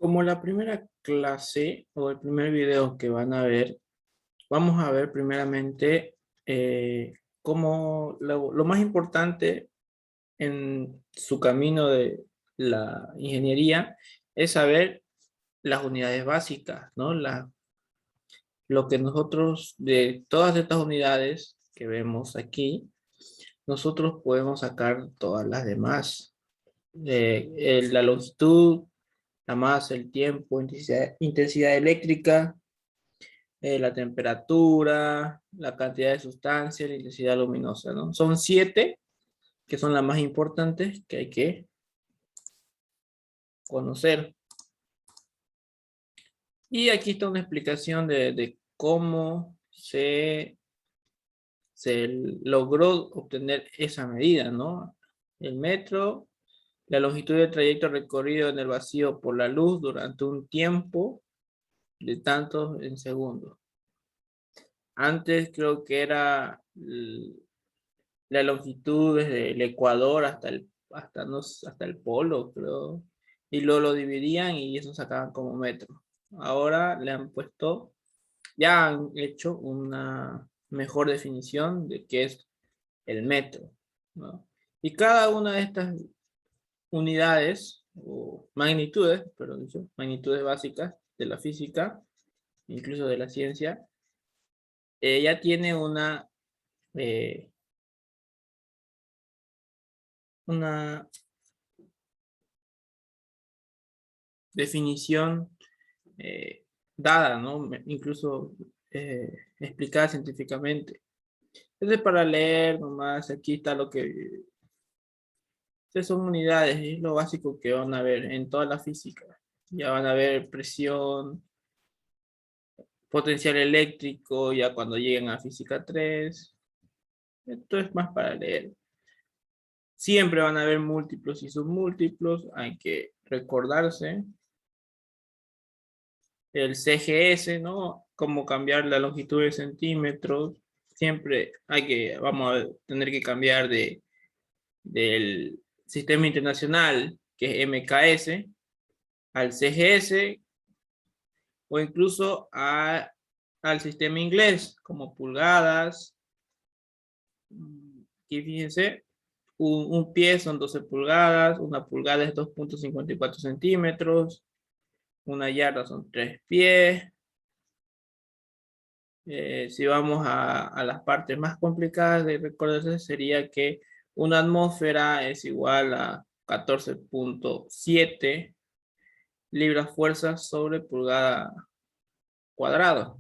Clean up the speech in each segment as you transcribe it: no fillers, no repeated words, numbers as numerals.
Como la primera clase o el primer video que van a ver, vamos a ver primeramente cómo lo más importante en su camino de la ingeniería es saber las unidades básicas, ¿no? Lo que nosotros, de todas estas unidades que vemos aquí, nosotros podemos sacar todas las demás. La longitud, la masa, el tiempo, intensidad eléctrica, la temperatura, la cantidad de sustancia, la intensidad luminosa, ¿no? Son 7 que son las más importantes que hay que conocer. Y aquí está una explicación de cómo se logró obtener esa medida, ¿no? El metro, la longitud del trayecto recorrido en el vacío por la luz durante un tiempo de tantos en segundos. Antes creo que era la longitud desde el Ecuador hasta el polo, creo. Y luego lo dividían y eso sacaban como metro. Ahora le han puesto, ya han hecho una mejor definición de qué es el metro, ¿no? Y cada una de estas unidades, o magnitudes, perdón, magnitudes básicas de la física, incluso de la ciencia, ya tiene eh, una definición dada, ¿no? Incluso explicada científicamente. Entonces, para leer nomás, aquí está lo que... Estas son unidades, es lo básico que van a ver en toda la física. Ya van a ver presión, potencial eléctrico, ya cuando lleguen a física 3. Esto es más para leer. Siempre van a haber múltiplos y submúltiplos, hay que recordarse. El CGS, ¿no? Cómo cambiar la longitud de centímetros. Siempre vamos a tener que cambiar del sistema internacional, que es MKS, al CGS, o incluso al sistema inglés, como pulgadas. Aquí fíjense, un pie son 12 pulgadas, una pulgada es 2,54 centímetros, una yarda son 3 pies. Si vamos a las partes más complicadas de recordarse, sería que una atmósfera es igual a 14,7 libras fuerzas sobre pulgada cuadrada.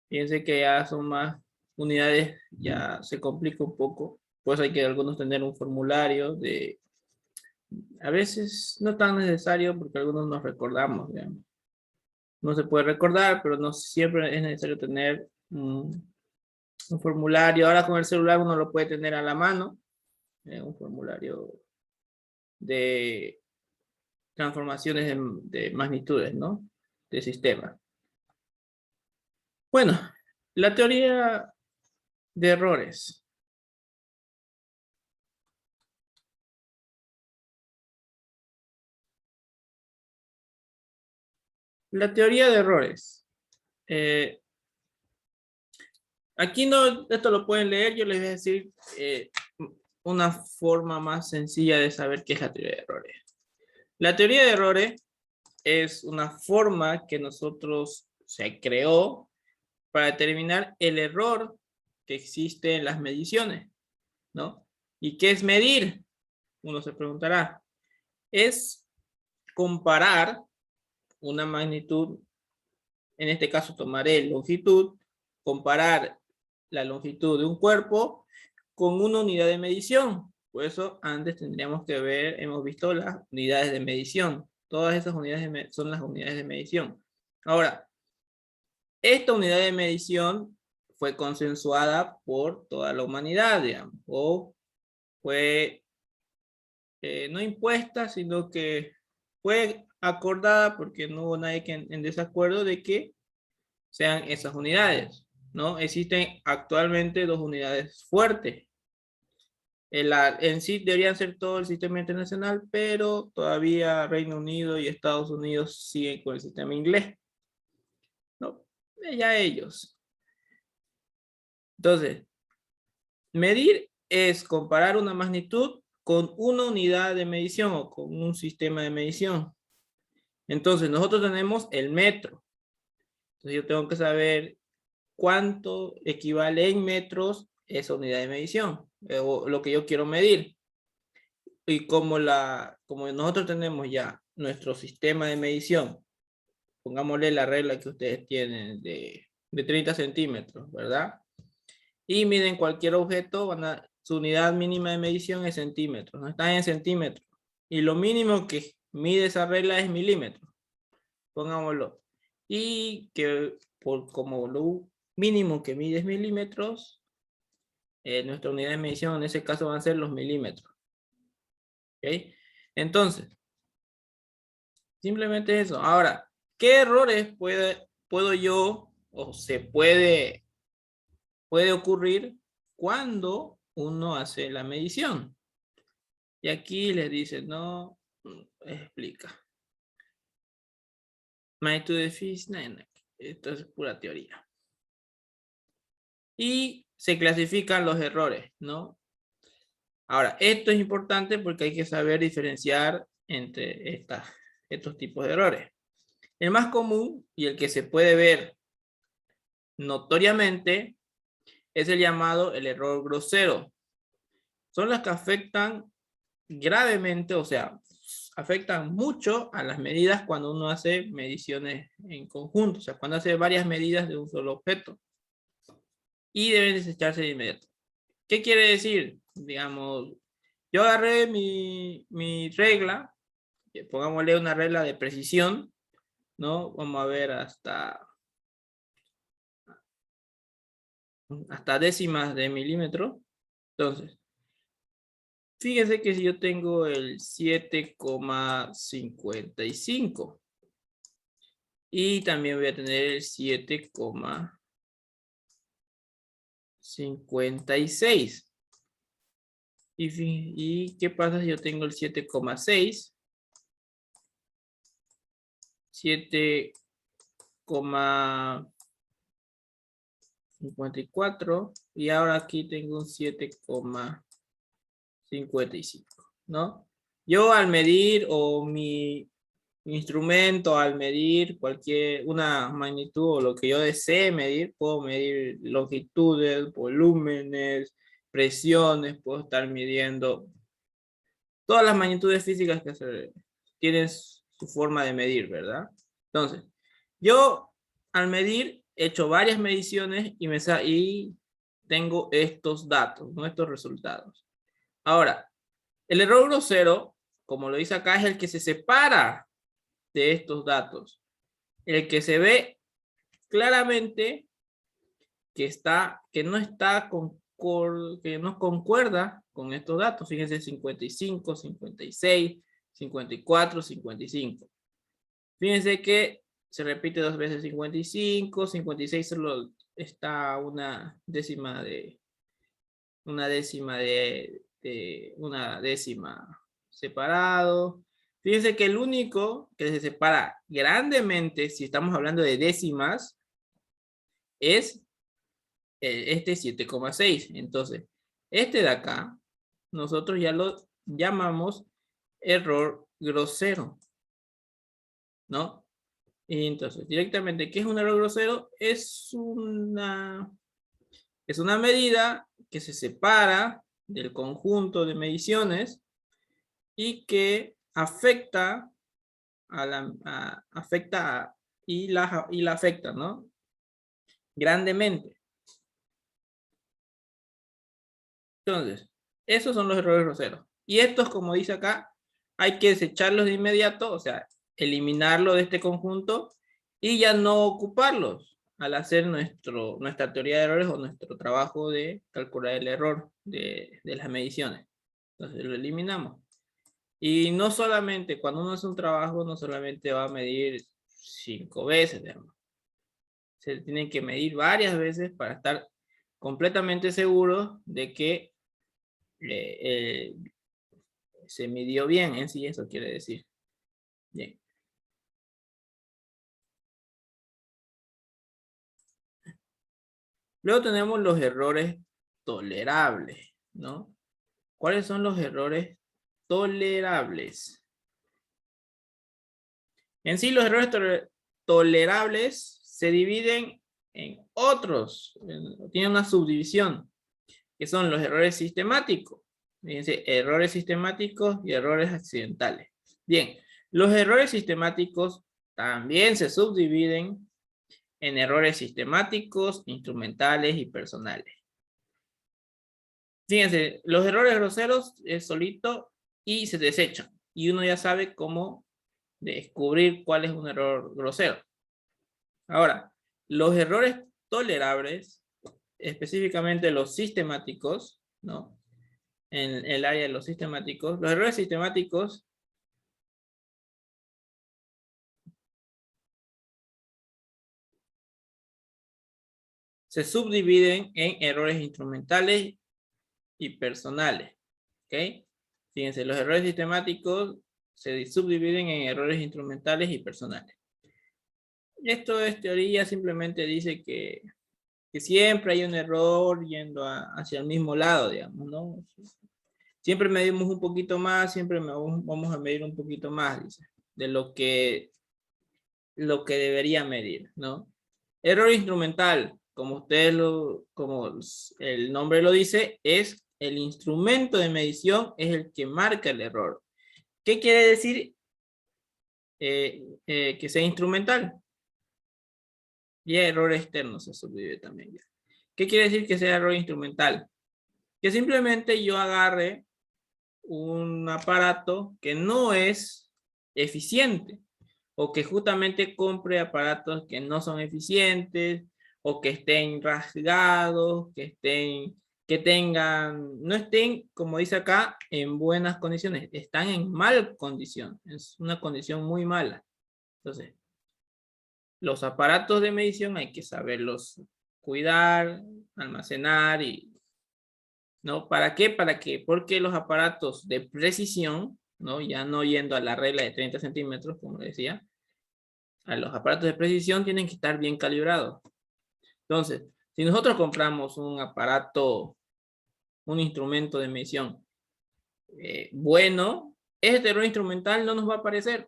Fíjense que ya son más unidades, ya se complica un poco. Pues hay que algunos tener un formulario a veces no tan necesario porque algunos nos recordamos, digamos. No se puede recordar, pero no siempre es necesario tener un formulario. Ahora con el celular uno lo puede tener a la mano, un formulario de transformaciones de magnitudes, ¿no? De sistema. Bueno, la teoría de errores. La teoría de errores. Aquí no, esto lo pueden leer, yo les voy a decir una forma más sencilla de saber qué es la teoría de errores. La teoría de errores es una forma que se creó para determinar el error que existe en las mediciones, ¿no? ¿Y qué es medir? Uno se preguntará. Es comparar una magnitud, en este caso tomaré longitud, comparar la longitud de un cuerpo con una unidad de medición. Por eso antes tendríamos que hemos visto las unidades de medición. Todas esas unidades son las unidades de medición. Ahora, esta unidad de medición fue consensuada por toda la humanidad, digamos, o fue no impuesta, sino que fue acordada porque no hubo nadie en desacuerdo de que sean esas unidades, ¿no? Existen actualmente dos unidades fuertes, En sí deberían ser todo el sistema internacional, pero todavía Reino Unido y Estados Unidos siguen con el sistema inglés. No, ya ellos. Entonces, medir es comparar una magnitud con una unidad de medición o con un sistema de medición. Entonces, nosotros tenemos el metro. Entonces, yo tengo que saber cuánto equivale en metros esa unidad de medición, o lo que yo quiero medir. Y como nosotros tenemos ya nuestro sistema de medición, pongámosle la regla que ustedes tienen de 30 centímetros, ¿verdad? Y miden cualquier objeto, su unidad mínima de medición es centímetros, no están en centímetros. Y lo mínimo que mide esa regla es milímetros, pongámoslo. Y que como lo mínimo que mide es milímetros, nuestra unidad de medición en ese caso van a ser los milímetros. ¿Ok? Entonces, simplemente eso. Ahora, ¿qué errores puedo yo o puede ocurrir cuando uno hace la medición? Y aquí les dice, no, explica. Magnitud de Fish, esto es pura teoría. Y se clasifican los errores, ¿no? Ahora, esto es importante porque hay que saber diferenciar entre estos tipos de errores. El más común y el que se puede ver notoriamente es el llamado el error grosero. Son las que afectan gravemente, o sea, afectan mucho a las medidas cuando uno hace mediciones en conjunto, o sea, cuando hace varias medidas de un solo objeto. Y deben desecharse de inmediato. ¿Qué quiere decir? Digamos, yo agarré mi regla, pongámosle una regla de precisión, ¿no? Vamos a ver hasta décimas de milímetro. Entonces, fíjense que si yo tengo el 7,55 y también voy a tener el 7,56. ¿Y qué pasa si yo tengo el 7,6? 7,54 y ahora aquí tengo un 7,55, ¿no? Yo al medir o mi instrumento al medir una magnitud o lo que yo desee medir, puedo medir longitudes, volúmenes, presiones, puedo estar midiendo todas las magnitudes físicas que tienen su forma de medir, ¿verdad? Entonces, yo al medir he hecho varias mediciones y tengo estos datos, ¿no? Estos resultados. Ahora, el error grosero, como lo dice acá, es el que se separa de estos datos. El que se ve claramente que no concuerda con estos datos. Fíjense, 55, 56, 54, 55. Fíjense que se repite 2 veces 55, 56 solo está una décima separado. Fíjense que el único que se separa grandemente, si estamos hablando de décimas, es este 7,6. Entonces, este de acá, nosotros ya lo llamamos error grosero, ¿no? Y entonces, directamente, ¿qué es un error grosero? Es una medida que se separa del conjunto de mediciones y que afecta y la afecta, ¿no? Grandemente. Entonces, esos son los errores groseros. Y estos, como dice acá, hay que desecharlos de inmediato, o sea, eliminarlo de este conjunto y ya no ocuparlos al hacer nuestra teoría de errores o nuestro trabajo de calcular el error de las mediciones. Entonces lo eliminamos. Y no solamente, cuando uno hace un trabajo, no solamente va a medir 5 veces, digamos. Se tienen que medir varias veces para estar completamente seguros de que eh, se midió bien en sí, eso quiere decir. Bien. Luego tenemos los errores tolerables, ¿no? ¿Cuáles son los errores tolerables? En sí, los errores tolerables se dividen en otros, tienen una subdivisión, que son los errores sistemáticos. Fíjense, errores sistemáticos y errores accidentales. Bien, los errores sistemáticos también se subdividen en errores sistemáticos, instrumentales y personales. Fíjense, los errores groseros es solito y se desechan. Y uno ya sabe cómo descubrir cuál es un error grosero. Ahora, los errores tolerables, específicamente los sistemáticos, ¿no? En el área de los sistemáticos, los errores sistemáticos se subdividen en errores instrumentales y personales. ¿Ok? Fíjense, los errores sistemáticos se subdividen en errores instrumentales y personales. Esto es teoría, simplemente dice que siempre hay un error yendo hacia el mismo lado, digamos, ¿no? Siempre medimos un poquito más, siempre vamos a medir un poquito más, dice, de lo que debería medir, ¿no? Error instrumental, como el nombre lo dice, es el instrumento de medición, es el que marca el error. ¿Qué quiere decir que sea instrumental? Y error externo se subdivide también. ¿Qué quiere decir que sea error instrumental? Que simplemente yo agarre un aparato que no es eficiente, o que justamente compre aparatos que no son eficientes, o que estén rasgados, no estén, como dice acá, en buenas condiciones, están en mal condición, es una condición muy mala. Entonces, los aparatos de medición hay que saberlos cuidar, almacenar y, ¿no? ¿Para qué? Porque los aparatos de precisión, ¿no? Ya no yendo a la regla de 30 centímetros, como decía, a los aparatos de precisión tienen que estar bien calibrados. Entonces, si nosotros compramos un aparato, un instrumento de medición bueno, este error instrumental no nos va a aparecer.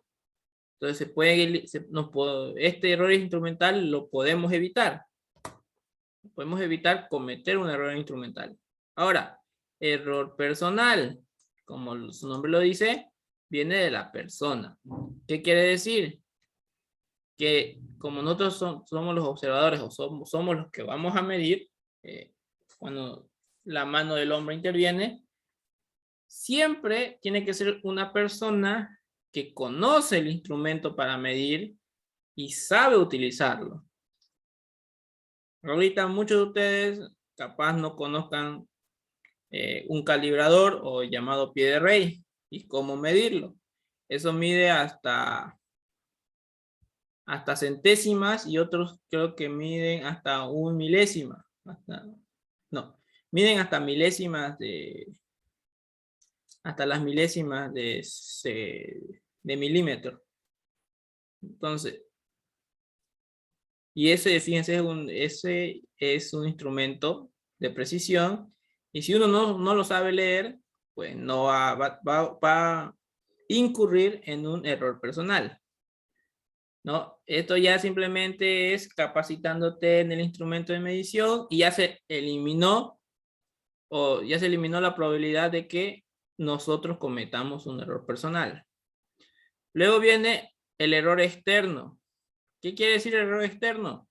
Entonces, este error instrumental lo podemos evitar. Podemos evitar cometer un error instrumental. Ahora, error personal, como su nombre lo dice, viene de la persona. ¿Qué quiere decir? Que como nosotros somos los observadores o somos los que vamos a medir, cuando la mano del hombre interviene, siempre tiene que ser una persona que conoce el instrumento para medir y sabe utilizarlo. Ahorita muchos de ustedes capaz no conozcan un calibrador o llamado pie de rey y cómo medirlo. Eso mide hasta centésimas y otros creo que miden hasta un milésima. Miden hasta milésimas hasta las milésimas de milímetro. Entonces, y fíjense, ese es un instrumento de precisión y si uno no lo sabe leer, pues no va a incurrir en un error personal. ¿No? Esto ya simplemente es capacitándote en el instrumento de medición y ya se eliminó la probabilidad de que nosotros cometamos un error personal. Luego viene el error externo. ¿Qué quiere decir el error externo?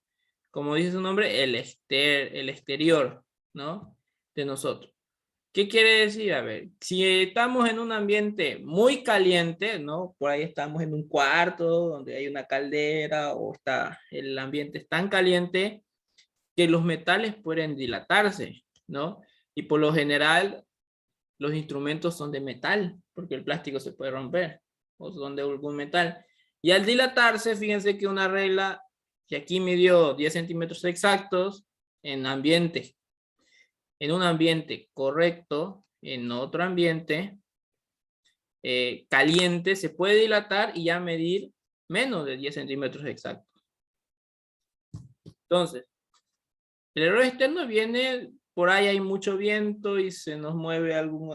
Como dice su nombre, el exterior, ¿no? De nosotros. ¿Qué quiere decir? A ver, si estamos en un ambiente muy caliente, ¿no? Por ahí estamos en un cuarto donde hay una caldera o el ambiente es tan caliente que los metales pueden dilatarse, ¿no? Y por lo general los instrumentos son de metal porque el plástico se puede romper o son de algún metal. Y al dilatarse, fíjense que una regla que aquí midió 10 centímetros exactos en un ambiente correcto, en otro ambiente caliente, se puede dilatar y ya medir menos de 10 centímetros exactos. Entonces, el error externo viene, por ahí hay mucho viento y se nos mueve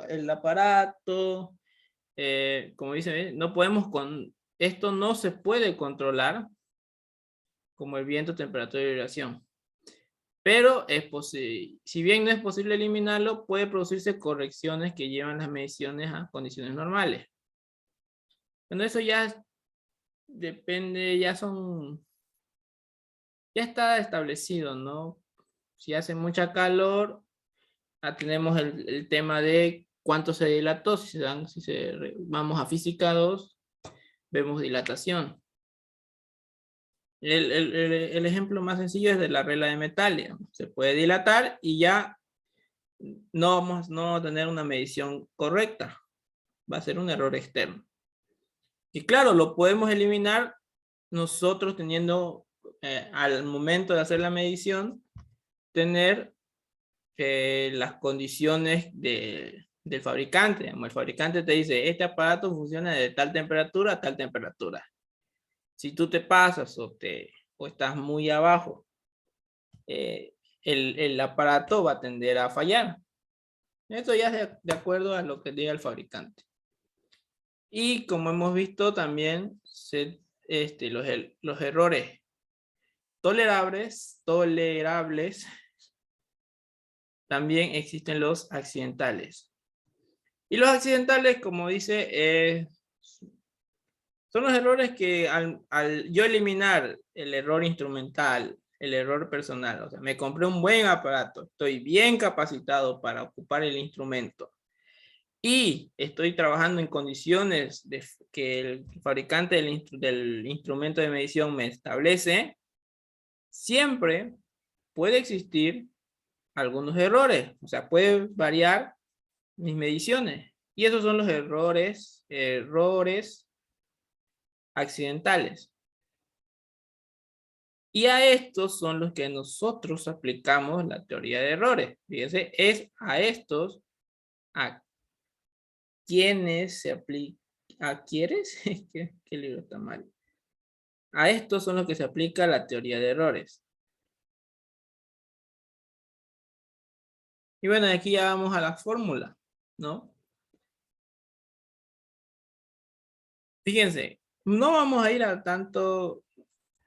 el aparato. Como dicen, no podemos esto no se puede controlar, como el viento, temperatura y vibración. Pero es posible, si bien no es posible eliminarlo, puede producirse correcciones que llevan las mediciones a condiciones normales. Bueno, eso ya depende, ya está establecido, ¿no? Si hace mucha calor, tenemos el tema de cuánto se dilató. Vamos a física 2, vemos dilatación. El ejemplo más sencillo es de la regla de metal, digamos. Se puede dilatar y ya no vamos a tener una medición correcta. Va a ser un error externo. Y claro, lo podemos eliminar nosotros teniendo, al momento de hacer la medición, tener las condiciones del fabricante. Digamos, el fabricante te dice, este aparato funciona de tal temperatura a tal temperatura. Si tú te pasas o estás muy abajo, el aparato va a tender a fallar. Esto ya es de acuerdo a lo que diga el fabricante. Y como hemos visto también, los errores tolerables, también existen los accidentales. Y los accidentales, como dice, son los errores que al yo eliminar el error instrumental, el error personal, o sea, me compré un buen aparato, estoy bien capacitado para ocupar el instrumento y estoy trabajando en condiciones que el fabricante del instrumento de medición me establece, siempre puede existir algunos errores, o sea, puede variar mis mediciones. Y esos son los errores accidentales. Y a estos son los que nosotros aplicamos la teoría de errores. Fíjense, es a estos a quienes se aplica. ¿A quiénes? ¿Qué libro está mal? A estos son los que se aplica la teoría de errores. Y bueno, aquí ya vamos a la fórmula, ¿no? Fíjense, no vamos a ir a tanto.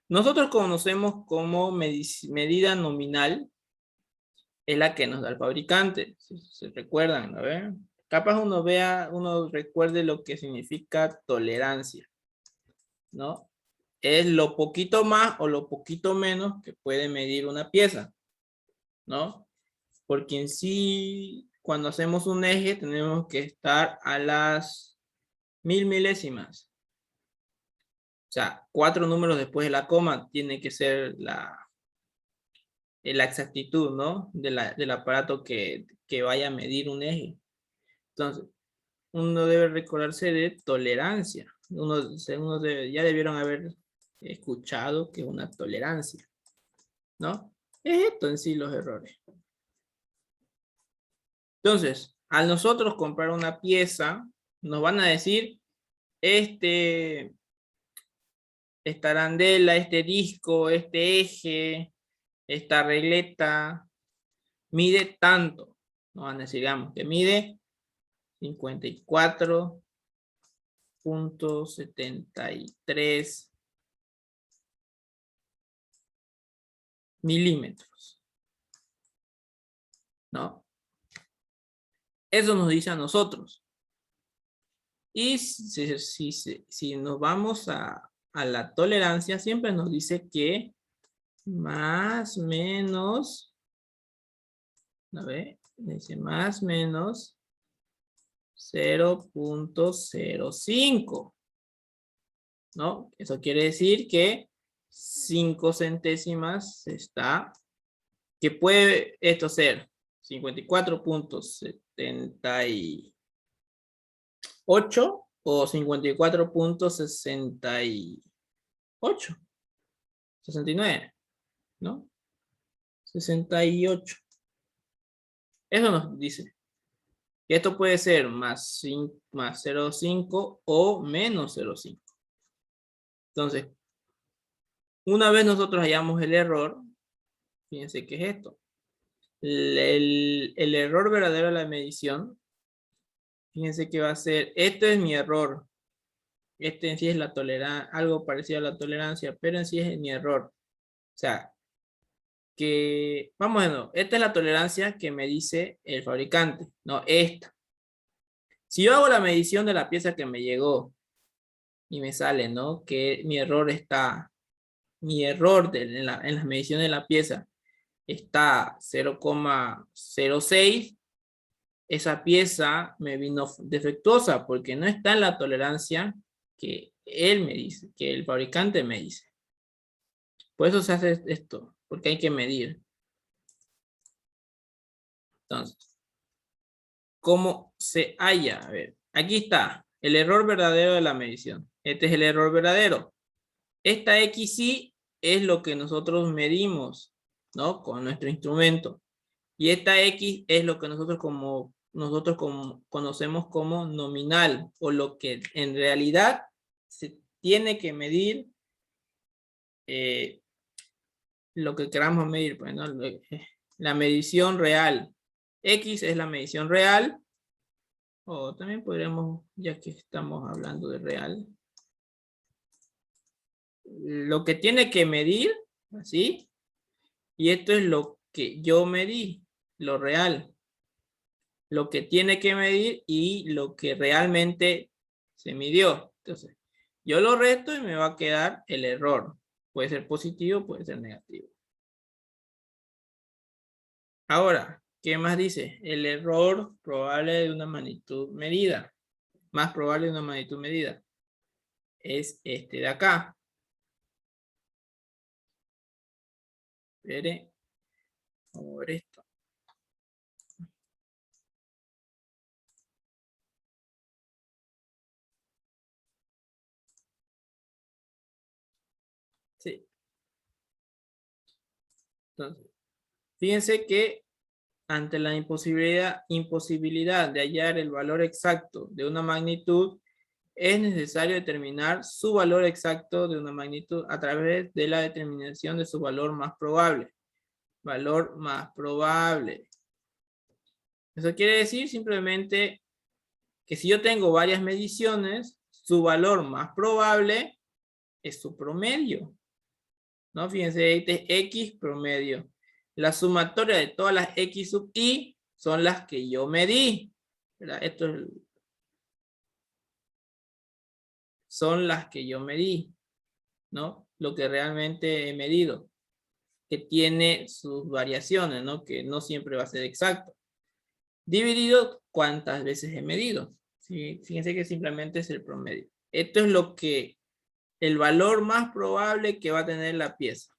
Nosotros conocemos como medida nominal es la que nos da el fabricante. Si se recuerdan, ¿no ven? Capaz uno recuerde lo que significa tolerancia, ¿no? Es lo poquito más o lo poquito menos que puede medir una pieza, ¿no? Porque en sí, cuando hacemos un eje, tenemos que estar a las 1000 milésimas. O sea, 4 números después de la coma tiene que ser la exactitud, ¿no? Del aparato que vaya a medir un eje. Entonces, uno debe recordarse de tolerancia. Ya debieron haber escuchado que es una tolerancia, ¿no? Es esto en sí los errores. Entonces, al nosotros comprar una pieza, nos van a decir, esta arandela, este disco, este eje, esta regleta, mide tanto. Nos van a decir, digamos, que mide 54.73 milímetros, ¿no? Eso nos dice a nosotros. Y si nos vamos a la tolerancia, siempre nos dice que más menos, a ver, dice más menos 0.05, ¿no? Eso quiere decir que 5 centésimas que puede esto ser 54.78 o 54.68, 69, ¿no? 68. Eso nos dice. Y esto puede ser más 0,5 o menos 0,5. Entonces, una vez nosotros hallamos el error, fíjense qué es esto. El error verdadero de la medición, fíjense que va a ser, este es mi error. Este en sí es la tolerancia, algo parecido a la tolerancia, pero en sí es mi error. O sea, que, vamos a ver, esta es la tolerancia que me dice el fabricante, no esta. Si yo hago la medición de la pieza que me llegó y me sale, ¿no? Que mi error está, mi error en las mediciones de la pieza está 0,06, esa pieza me vino defectuosa porque no está en la tolerancia que él me dice, que el fabricante me dice. Por eso se hace esto, porque hay que medir. Entonces, ¿cómo se halla? A ver, aquí está el error verdadero de la medición. Este es el error verdadero. Esta XY es lo que nosotros medimos, ¿no? Con nuestro instrumento. Y esta X es lo que nosotros conocemos como nominal, o lo que en realidad se tiene que medir, lo que queramos medir, pues, ¿no? La medición real. X es la medición real, o también podríamos, ya que estamos hablando de real, lo que tiene que medir, así, y esto es lo que yo medí, lo real, lo que tiene que medir y lo que realmente se midió. Entonces, yo lo resto y me va a quedar el error. Puede ser positivo, puede ser negativo. Ahora, ¿qué más dice? El error probable de una magnitud medida. Más probable de una magnitud medida. Es este de acá. Espere. Vamos a ver esto. Sí. Entonces, fíjense que ante la imposibilidad de hallar el valor exacto de una magnitud, es necesario determinar su valor exacto de una magnitud a través de la determinación de su valor más probable. Valor más probable. Eso quiere decir simplemente que si yo tengo varias mediciones, su valor más probable es su promedio. ¿No? Fíjense, este es X promedio. La sumatoria de todas las X sub I son las que yo medí. ¿Verdad? Son las que yo medí, ¿no? Lo que realmente he medido, que tiene sus variaciones, ¿no? Que no siempre va a ser exacto. Dividido cuántas veces he medido. ¿Sí? Fíjense que simplemente es el promedio. Esto es lo que, el valor más probable que va a tener la pieza.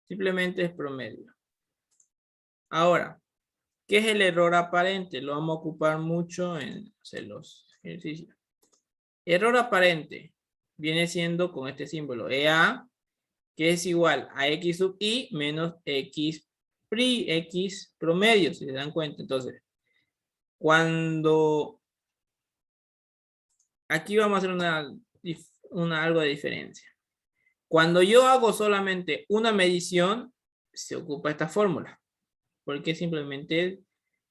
Simplemente es promedio. Ahora, ¿qué es el error aparente? Lo vamos a ocupar mucho en los ejercicios. Error aparente viene siendo con este símbolo EA, que es igual a X sub I menos X promedio, si se dan cuenta. Entonces, cuando aquí vamos a hacer algo de diferencia. Cuando yo hago solamente una medición, se ocupa esta fórmula, porque simplemente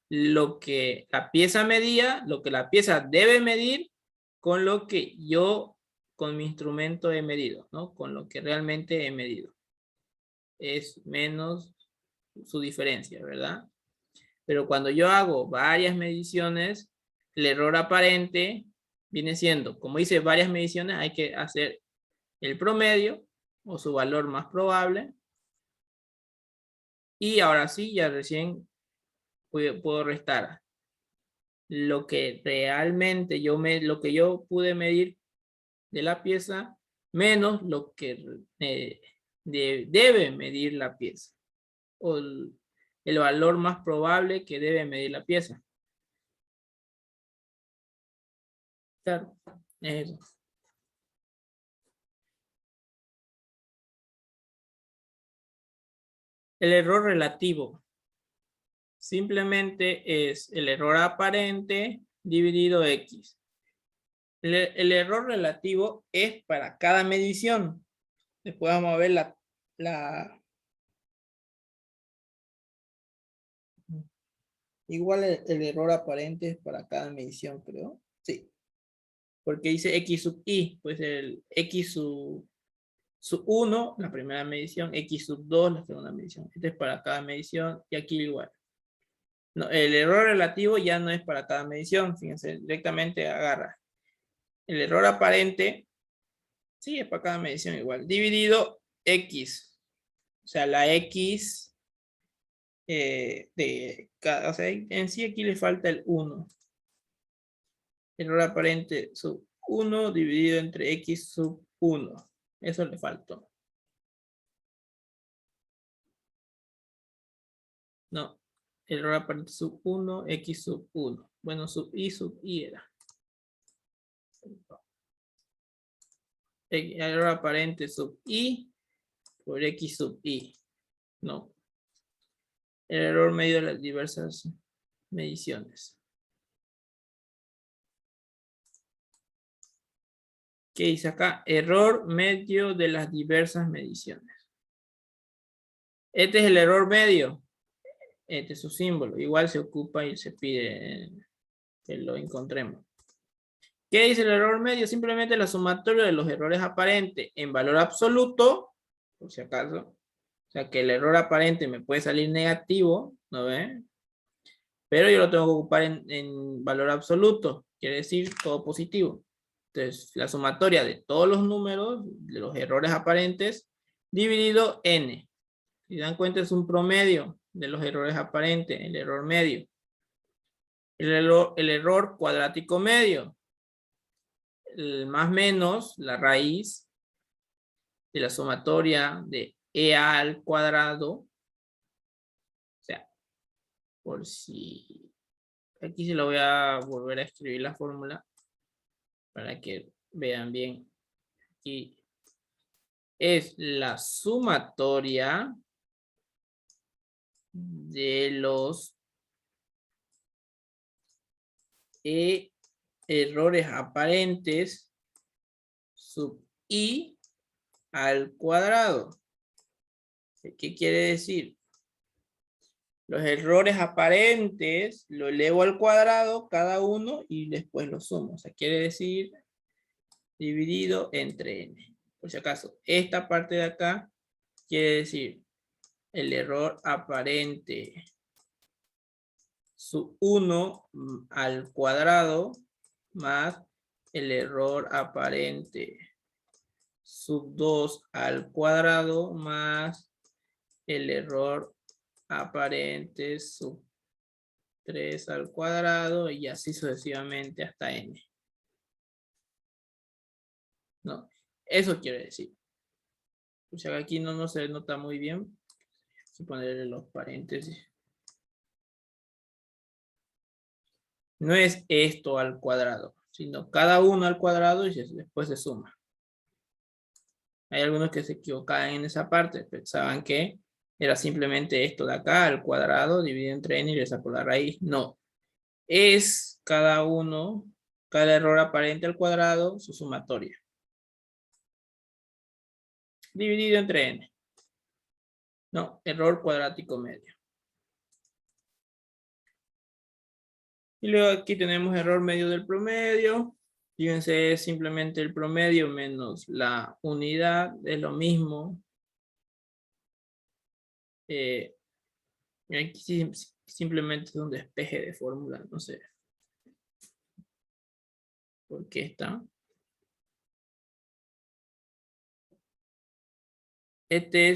lo que la pieza medía, lo que la pieza debe medir con lo que yo con mi instrumento he medido, ¿no? Con lo que realmente he medido. Es menos su diferencia, ¿verdad? Pero cuando yo hago varias mediciones, el error aparente viene siendo, como hice varias mediciones, hay que hacer el promedio o su valor más probable. Y ahora sí, ya recién puedo restar lo que realmente lo que yo pude medir de la pieza menos lo que debe medir la pieza, o el valor más probable que debe medir la pieza. Claro, es eso. El error relativo. simplemente es el error aparente dividido X. El error relativo es para cada medición. Después vamos a ver igual el error aparente es para cada medición, creo. Sí. Porque dice X sub I, pues el X sub 1, la primera medición, X sub 2, la segunda medición. Este es para cada medición y aquí igual. No, el error relativo ya no es para cada medición, fíjense, directamente agarra. El error aparente, sí, es para cada medición igual. Dividido X. O sea, la X de cada, o sea, en sí aquí le falta el 1. Error aparente sub 1 dividido entre X sub 1. Eso le faltó. No. Error aparente sub 1, X sub 1. Bueno, sub I era. Error aparente sub I por X sub I. No. El error medio de las diversas mediciones. ¿Qué dice acá? Error medio de las diversas mediciones. Este es el error medio. Este es su símbolo. Igual se ocupa y se pide que lo encontremos. ¿Qué dice el error medio? Simplemente la sumatoria de los errores aparentes en valor absoluto, por si acaso. O sea que el error aparente me puede salir negativo, ¿no ven? Pero yo lo tengo que ocupar en valor absoluto, quiere decir todo positivo. Entonces, la sumatoria de todos los números, de los errores aparentes, dividido n. Si dan cuenta, es un promedio de los errores aparentes, el error medio. El error cuadrático medio. El más menos la raíz de la sumatoria de EA al cuadrado. O sea, por si... Aquí se lo voy a volver a escribir la fórmula para que vean bien. Aquí es la sumatoria de los errores aparentes sub I al cuadrado. ¿Qué quiere decir? Los errores aparentes lo elevo al cuadrado cada uno y después lo sumo. O sea, quiere decir dividido entre n. Por si acaso, esta parte de acá quiere decir el error aparente sub 1 al cuadrado más el error aparente sub 2 al cuadrado más el error aparente sub 3 al cuadrado y así sucesivamente hasta n. No, eso quiere decir. O sea, aquí no se nota muy bien. Vamos a ponerle los paréntesis. No es esto al cuadrado, sino cada uno al cuadrado y después se suma. Hay algunos que se equivocaban en esa parte, pensaban que era simplemente esto de acá al cuadrado dividido entre n y le saco la raíz. No, es cada uno, cada error aparente al cuadrado, su sumatoria. Dividido entre n. No, error cuadrático medio. Y luego aquí tenemos error medio del promedio. Fíjense, es simplemente el promedio menos la unidad, es lo mismo. Aquí simplemente es un despeje de fórmula, no sé por qué está. Este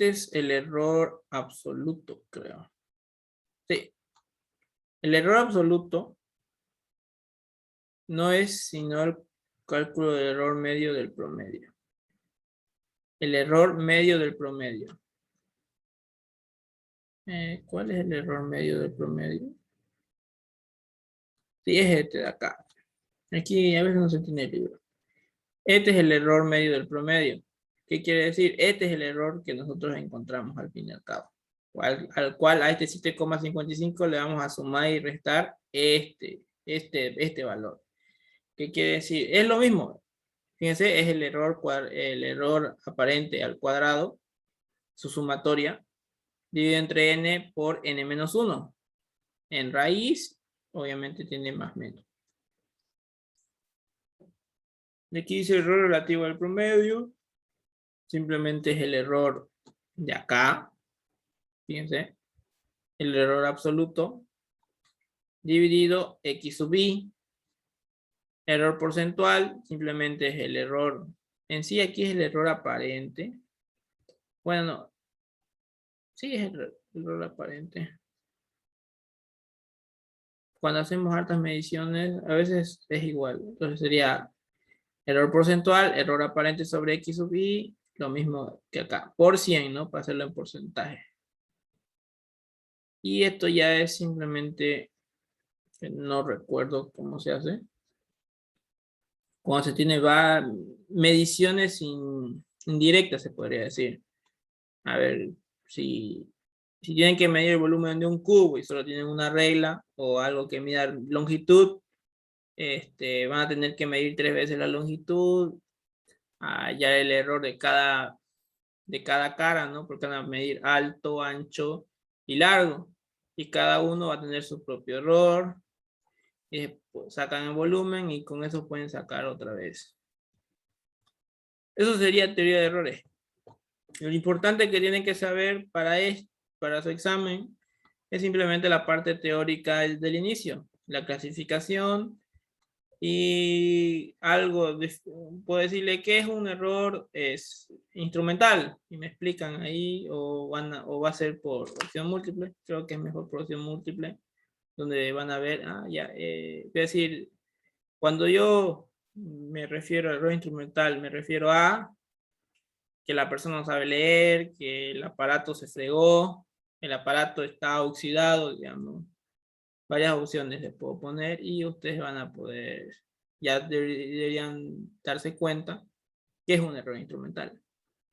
es el error absoluto, creo. Sí. El error absoluto no es sino el cálculo del error medio del promedio. El error medio del promedio. ¿Cuál es el error medio del promedio? Sí, es este de acá. Aquí a veces no se tiene el libro. Este es el error medio del promedio. ¿Qué quiere decir? Este es el error que nosotros encontramos al fin y al cabo. Al cual a este 7,55 le vamos a sumar y restar este valor. ¿Qué quiere decir? Es lo mismo. Fíjense, es el error aparente al cuadrado, su sumatoria, dividido entre n por n menos 1. En raíz, obviamente tiene más menos. Aquí dice error relativo al promedio. Simplemente es el error de acá. Fíjense. El error absoluto. Dividido x sub i. Error porcentual. Simplemente es el error. En sí aquí es el error aparente. Bueno, no. Sí es el error aparente. Cuando hacemos hartas mediciones, a veces es igual. Entonces sería error porcentual, error aparente sobre x sub i, lo mismo que acá, por 100, ¿no? Para hacerlo en porcentaje. Y esto ya es simplemente, no recuerdo cómo se hace. Cuando se tiene mediciones indirectas, se podría decir. A ver, si tienen que medir el volumen de un cubo y solo tienen una regla o algo que mida longitud, van a tener que medir 3 veces la longitud, ya el error de cada cara, ¿no? Porque van a medir alto, ancho y largo. Y cada uno va a tener su propio error. Y pues, sacan el volumen y con eso pueden sacar otra vez. Eso sería teoría de errores. Lo importante que tienen que saber para su examen es simplemente la parte teórica del inicio. La clasificación, y algo, puedo decirle que es un error instrumental, y me explican ahí, o va a ser por opción múltiple. Creo que es mejor por opción múltiple, donde van a ver, voy a decir, cuando yo me refiero a error instrumental, me refiero a que la persona no sabe leer, que el aparato se fregó, el aparato está oxidado, digamos. Varias opciones les puedo poner y ustedes van a poder, ya deberían darse cuenta que es un error instrumental.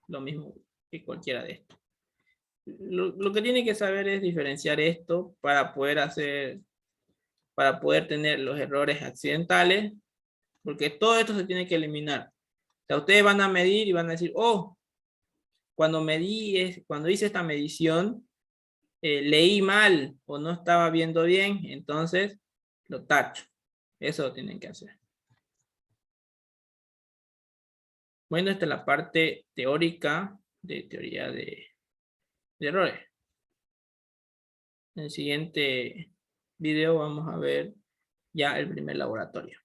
Lo mismo que cualquiera de estos. Lo que tienen que saber es diferenciar esto para poder tener los errores accidentales, porque todo esto se tiene que eliminar. O sea, ustedes van a medir y van a decir, oh, cuando hice esta medición, leí mal o no estaba viendo bien, entonces lo tacho. Eso lo tienen que hacer. Bueno, esta es la parte teórica de teoría de errores. En el siguiente video vamos a ver ya el primer laboratorio.